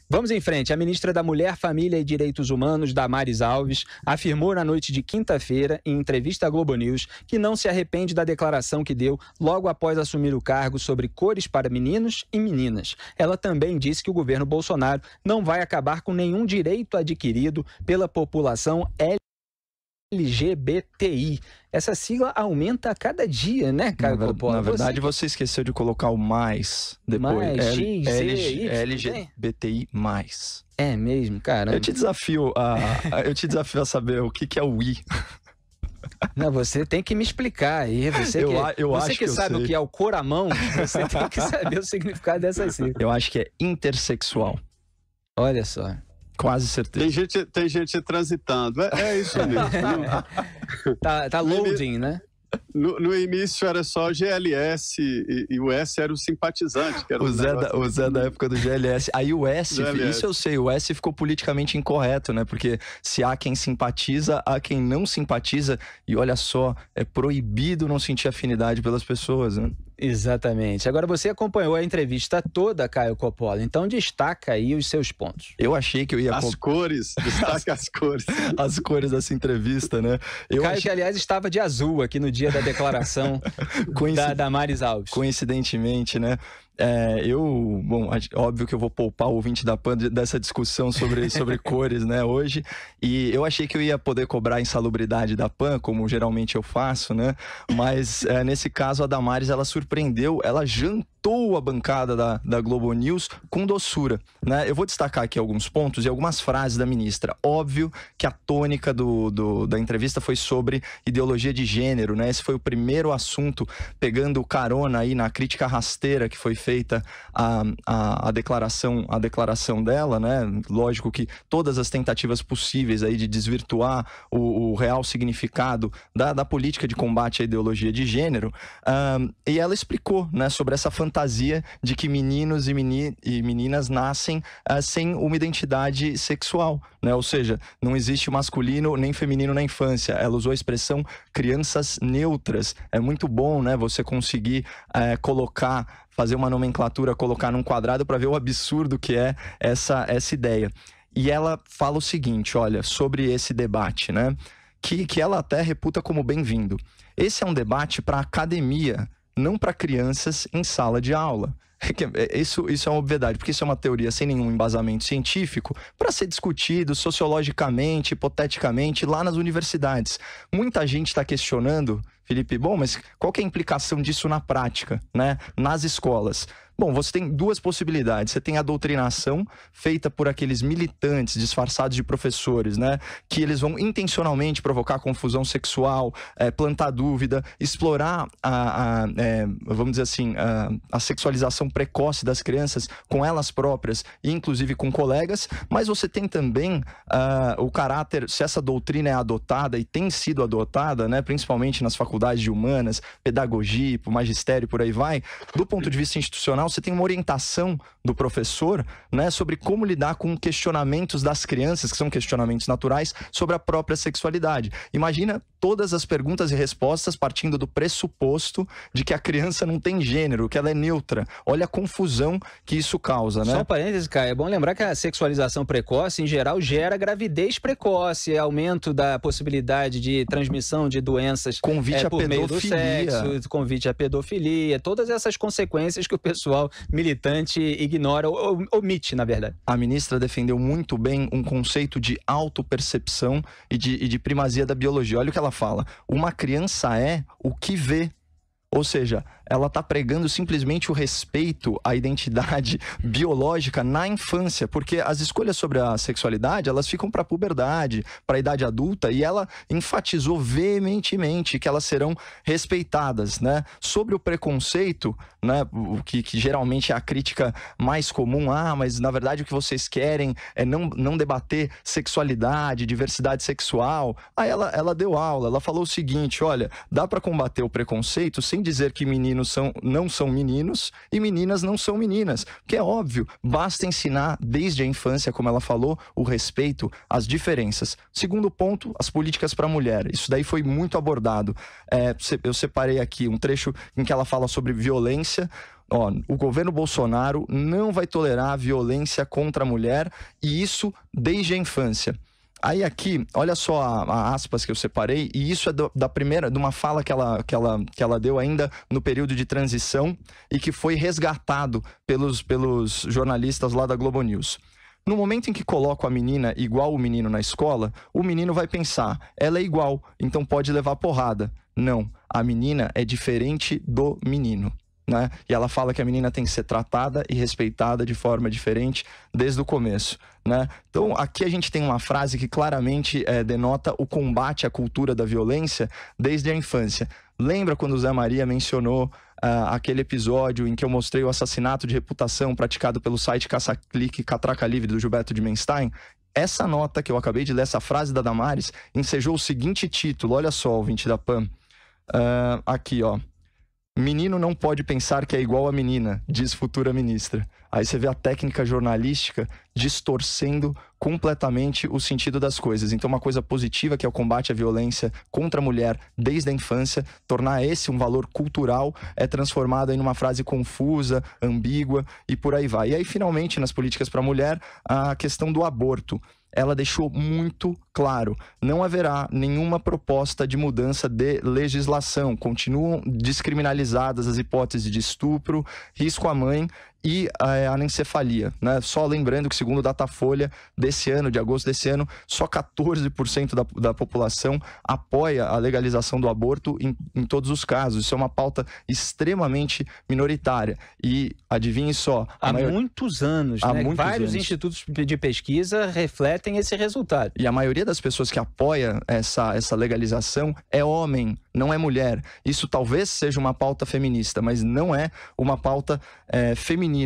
Vamos em frente. A ministra da Mulher, Família e Direitos Humanos, Damares Alves, afirmou na noite de quinta-feira, em entrevista à Globo News, que não se arrepende da declaração que deu logo após assumir o cargo sobre cores para meninos e meninas. Ela também disse que o governo Bolsonaro não vai acabar com nenhum direito adquirido pela população LGBTI. Essa sigla aumenta a cada dia, né, Caio Coppola? Na verdade, você esqueceu de colocar o mais depois. Mais, X, Y, LGBTI+. É mesmo, cara. Eu te desafio a saber o que é o I. Não, você tem que me explicar aí. Você que sabe o que é o coramão, você tem que saber o significado dessa sigla. Eu acho que é intersexual. Olha só. Quase certeza. Tem gente transitando. É isso mesmo. Tá loading, né? No início era só GLS e o S era o simpatizante. Que era o Zé da época do GLS. Aí o S, isso eu sei, o S ficou politicamente incorreto, né? Porque se há quem simpatiza, há quem não simpatiza. E olha só, é proibido não sentir afinidade pelas pessoas, né? Exatamente. Agora você acompanhou a entrevista toda, Caio Coppola, então destaca aí os seus pontos. Eu achei que eu ia... As cores, destaca as cores. As cores dessa entrevista, né? Caio, que aliás estava de azul aqui no dia da declaração da Damares Alves. Coincidentemente, né? Bom, óbvio que eu vou poupar o ouvinte da PAN dessa discussão sobre cores, né, hoje. E eu achei que eu ia poder cobrar a insalubridade da PAN, como geralmente eu faço, né? Mas nesse caso a Damares, ela surpreendeu, ela jantou a bancada da Globo News com doçura, né? Eu vou destacar aqui alguns pontos e algumas frases da ministra. Óbvio que a tônica da entrevista foi sobre ideologia de gênero, né? Esse foi o primeiro assunto, pegando carona aí na crítica rasteira que foi feita a declaração dela, né? Lógico que todas as tentativas possíveis aí de desvirtuar o real significado da política de combate à ideologia de gênero, e ela explicou, né, sobre essa fantasia de que meninos e meninas nascem sem uma identidade sexual, né? Ou seja, não existe masculino nem feminino na infância. Ela usou a expressão crianças neutras. É muito bom, né, você conseguir fazer uma nomenclatura, colocar num quadrado para ver o absurdo que é essa ideia. E ela fala o seguinte, olha, sobre esse debate, né? Que ela até reputa como bem-vindo. Esse é um debate para academia, não para crianças em sala de aula. Isso é uma obviedade, porque isso é uma teoria sem nenhum embasamento científico para ser discutido sociologicamente, hipoteticamente, lá nas universidades. Muita gente está questionando, Felipe, bom, mas qual que é a implicação disso na prática, né? Nas escolas? Bom, você tem duas possibilidades. Você tem a doutrinação feita por aqueles militantes disfarçados de professores, né? Que eles vão intencionalmente provocar confusão sexual, plantar dúvida, explorar vamos dizer assim, a sexualização precoce das crianças com elas próprias e inclusive com colegas. Mas você tem também o caráter, se essa doutrina é adotada e tem sido adotada, né? Principalmente nas faculdades de humanas, pedagogia, magistério, por aí vai, do ponto de vista institucional, você tem uma orientação do professor, né, sobre como lidar com questionamentos das crianças, que são questionamentos naturais, sobre a própria sexualidade. Imagina todas as perguntas e respostas partindo do pressuposto de que a criança não tem gênero, que ela é neutra. Olha a confusão que isso causa, né? Só um parênteses, Caio, é bom lembrar que a sexualização precoce, em geral, gera gravidez precoce, aumento da possibilidade de transmissão de doenças por meio do sexo, convite à pedofilia, todas essas consequências que o pessoal militante ignora, ou omite, na verdade. A ministra defendeu muito bem um conceito de autopercepção e de primazia da biologia. Olha o que ela fala. Uma criança é o que vê. Ou seja, ela está pregando simplesmente o respeito à identidade biológica na infância, porque as escolhas sobre a sexualidade, elas ficam para a puberdade, para a idade adulta, e ela enfatizou veementemente que elas serão respeitadas, né? Sobre o preconceito, né, que geralmente é a crítica mais comum, mas na verdade o que vocês querem é não debater sexualidade, diversidade sexual. Aí ela deu aula, ela falou o seguinte, olha, dá para combater o preconceito sem dizer que meninos não são meninos e meninas não são meninas, porque é óbvio, basta ensinar desde a infância, como ela falou, o respeito às diferenças. Segundo ponto, as políticas para a mulher. Isso daí foi muito abordado. Eu separei aqui um trecho em que ela fala sobre violência. Ó, o governo Bolsonaro não vai tolerar violência contra a mulher, e isso desde a infância. Aí aqui, olha só a aspas que eu separei, e isso é de uma fala que ela deu ainda no período de transição e que foi resgatado pelos jornalistas lá da Globo News. No momento em que coloco a menina igual o menino na escola, o menino vai pensar, ela é igual, então pode levar porrada. Não, a menina é diferente do menino. Né? E ela fala que a menina tem que ser tratada e respeitada de forma diferente desde o começo, né? Então aqui a gente tem uma frase que claramente denota o combate à cultura da violência desde a infância. Lembra quando o Zé Maria mencionou aquele episódio em que eu mostrei o assassinato de reputação praticado pelo site Caça-Clique Catraca Livre do Gilberto de Menstein? Essa nota que eu acabei de ler, essa frase da Damares, ensejou o seguinte título, olha só, ouvinte da PAN, aqui ó: menino não pode pensar que é igual a menina, diz futura ministra. Aí você vê a técnica jornalística distorcendo completamente o sentido das coisas. Então uma coisa positiva, que é o combate à violência contra a mulher desde a infância, tornar esse um valor cultural, é transformado em uma frase confusa, ambígua e por aí vai. E aí finalmente nas políticas para a mulher, a questão do aborto. Ela deixou muito claro, não haverá nenhuma proposta de mudança de legislação. Continuam descriminalizadas as hipóteses de estupro, risco à mãe e a anencefalia, né? Só lembrando que, segundo o Datafolha desse ano, de agosto desse ano, só 14% da população apoia a legalização do aborto em todos os casos. Isso é uma pauta extremamente minoritária. E adivinhe só... Há muitos anos, né? Vários anos. Institutos de pesquisa refletem esse resultado. E a maioria das pessoas que apoia essa legalização é homem, não é mulher. Isso talvez seja uma pauta feminista, mas não é uma pauta feminina.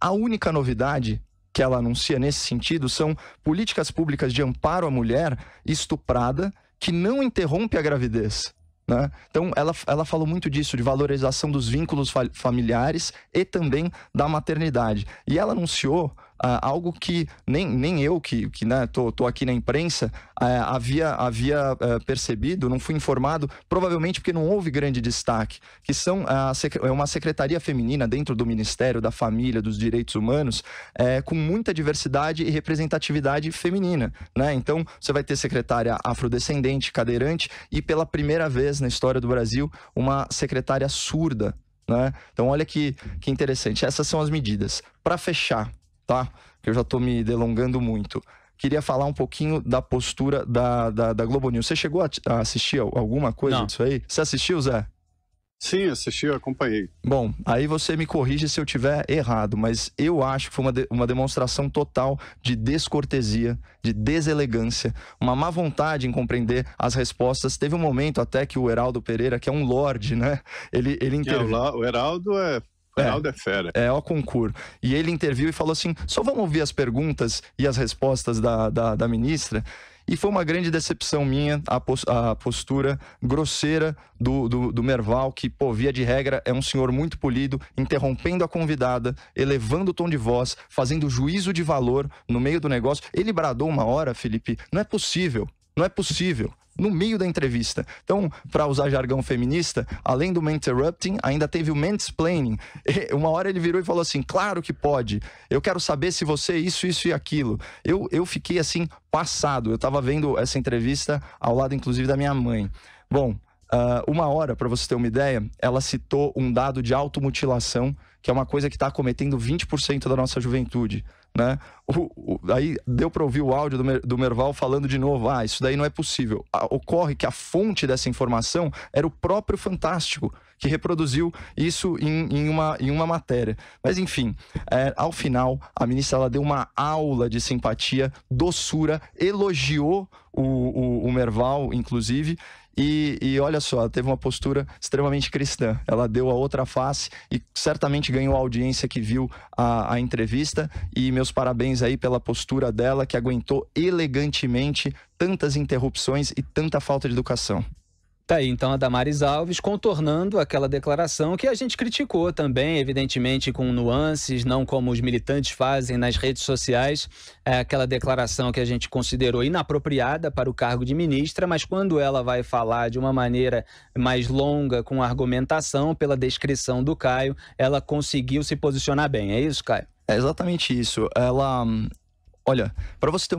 A única novidade que ela anuncia nesse sentido são políticas públicas de amparo à mulher estuprada que não interrompe a gravidez, né? Então ela falou muito disso, de valorização dos vínculos familiares e também da maternidade. E ela anunciou algo que nem eu, que né, tô aqui na imprensa, havia percebido, não fui informado, provavelmente porque não houve grande destaque, que é uma secretaria feminina dentro do Ministério da Família, dos Direitos Humanos, com muita diversidade e representatividade feminina, né? Então você vai ter secretária afrodescendente, cadeirante e, pela primeira vez na história do Brasil, uma secretária surda, né? Então olha que interessante, essas são as medidas. Para fechar, tá? Que eu já estou me delongando muito. Queria falar um pouquinho da postura da Globo News. Você chegou a assistir alguma coisa disso aí? Você assistiu, Zé? Sim, assisti, eu acompanhei. Bom, aí você me corrige se eu tiver errado, mas eu acho que foi uma demonstração total de descortesia, de deselegância, uma má vontade em compreender as respostas. Teve um momento até que o Heraldo Pereira, que é um lorde, né? Ele interviu. O Heraldo é fera. É o concurso. E ele interviu e falou assim, só vamos ouvir as perguntas e as respostas da ministra. E foi uma grande decepção minha a postura grosseira do Merval, que, pô, via de regra, é um senhor muito polido, interrompendo a convidada, elevando o tom de voz, fazendo juízo de valor no meio do negócio. Ele bradou uma hora, Felipe, não é possível. No meio da entrevista. Então, para usar jargão feminista, além do interrupting, ainda teve o mansplaining. Uma hora ele virou e falou assim, claro que pode, eu quero saber se você isso e aquilo. Eu fiquei assim, passado. Eu estava vendo essa entrevista ao lado, inclusive, da minha mãe. Bom, uma hora, para você ter uma ideia, ela citou um dado de automutilação, que é uma coisa que está acometendo 20% da nossa juventude, né? Aí deu para ouvir o áudio do Merval falando de novo, isso daí não é possível. Ocorre que a fonte dessa informação era o próprio Fantástico, que reproduziu isso em uma matéria. Mas enfim, ao final, a ministra ela deu uma aula de simpatia, doçura, elogiou o Merval, inclusive, e olha só, teve uma postura extremamente cristã. Ela deu a outra face e certamente ganhou a audiência que viu a entrevista. E meus parabéns aí pela postura dela, que aguentou elegantemente tantas interrupções e tanta falta de educação. Tá aí, então, a Damares Alves contornando aquela declaração que a gente criticou também, evidentemente com nuances, não como os militantes fazem nas redes sociais, aquela declaração que a gente considerou inapropriada para o cargo de ministra, mas quando ela vai falar de uma maneira mais longa, com argumentação, pela descrição do Caio, ela conseguiu se posicionar bem. É isso, Caio? É exatamente isso. Ela... Olha, para você ter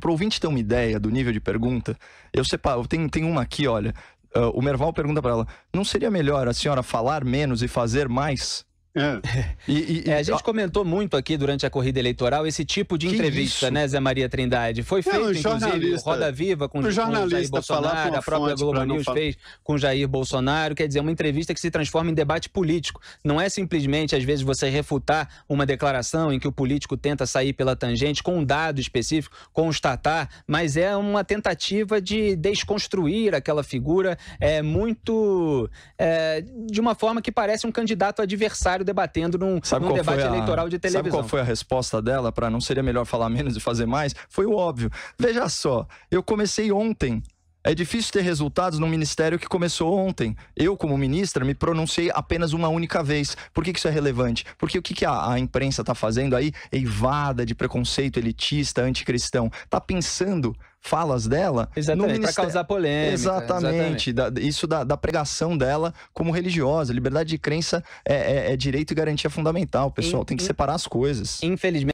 pro ouvinte ter uma ideia do nível de pergunta, eu separo, tem uma aqui, olha, o Merval pergunta para ela, não seria melhor a senhora falar menos e fazer mais? A gente comentou muito aqui durante a corrida eleitoral esse tipo de entrevista, isso? né, Zé Maria Trindade? Foi feito, inclusive, Roda Viva com Jair Bolsonaro, a própria Globo News fez com Jair Bolsonaro, quer dizer, uma entrevista que se transforma em debate político. Não é simplesmente, às vezes, você refutar uma declaração em que o político tenta sair pela tangente com um dado específico, constatar, mas é uma tentativa de desconstruir aquela figura de uma forma que parece um candidato adversário debatendo num debate eleitoral de televisão. Sabe qual foi a resposta dela para não seria melhor falar menos e fazer mais? Foi o óbvio. Veja só, eu comecei ontem. É difícil ter resultados num ministério que começou ontem. Eu, como ministra, me pronunciei apenas uma única vez. Por que isso é relevante? Porque o que a imprensa está fazendo aí? Eivada de preconceito elitista, anticristão. Está pensando falas dela... Exatamente, para causar polêmica. Exatamente. Isso da pregação dela como religiosa. Liberdade de crença é direito e garantia fundamental, pessoal. Tem que separar as coisas. Infelizmente...